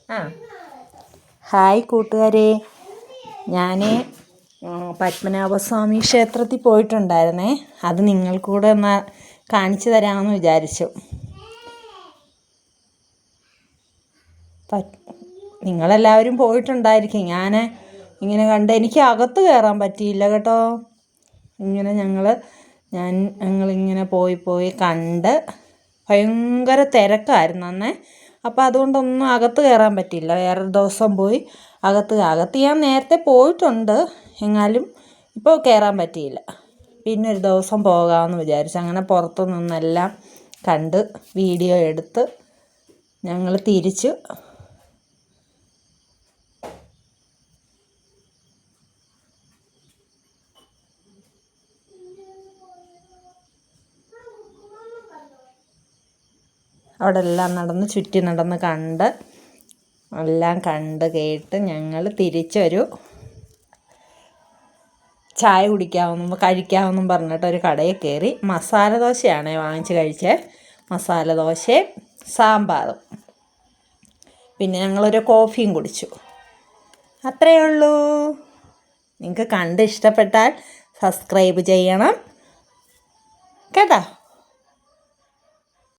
ആ ഹായ് കൂട്ടുകാരെ, ഞാൻ പത്മനാഭസ്വാമി ക്ഷേത്രത്തിൽ പോയിട്ടുണ്ടായിരുന്നേ. അത് നിങ്ങൾക്കൂടെ ഒന്ന് കാണിച്ചു തരാമെന്ന് വിചാരിച്ചു. നിങ്ങളെല്ലാവരും പോയിട്ടുണ്ടായിരിക്കും. ഞാൻ ഇങ്ങനെ കണ്ട് എനിക്ക് അകത്ത് കയറാൻ പറ്റിയില്ല കേട്ടോ. ഇങ്ങനെ ഞങ്ങളിങ്ങനെ പോയി കണ്ട് ഭയങ്കര തിരക്കായിരുന്നു അന്നേ. അപ്പോൾ അതുകൊണ്ടൊന്നും അകത്ത് കയറാൻ പറ്റിയില്ല. വേറൊരു ദിവസം പോയി അകത്ത് ഞാൻ നേരത്തെ പോയിട്ടുണ്ട്, എങ്ങാലും ഇപ്പോൾ കയറാൻ പറ്റിയില്ല. പിന്നെ ഒരു ദിവസം പോകാമെന്ന് വിചാരിച്ചു. അങ്ങനെ പുറത്തു നിന്നെല്ലാം കണ്ട് വീഡിയോ എടുത്ത് ഞങ്ങൾ തിരിച്ചു അവിടെ എല്ലാം ചുറ്റി നടന്ന് കണ്ട് എല്ലാം കണ്ട് കേട്ട് ഞങ്ങൾ തിരിച്ചൊരു ചായ കഴിക്കാമെന്നും പറഞ്ഞിട്ടൊരു കടയിൽ കയറി. മസാല ദോശയാണ് വാങ്ങിച്ച് കഴിച്ചത്. മസാല ദോശയും സാമ്പാറും, പിന്നെ ഞങ്ങളൊരു കോഫിയും കുടിച്ചു. അത്രയേ ഉള്ളൂ. നിങ്ങൾക്ക് കണ്ട് ഇഷ്ടപ്പെട്ടാൽ സബ്സ്ക്രൈബ് ചെയ്യണം കേട്ടോ.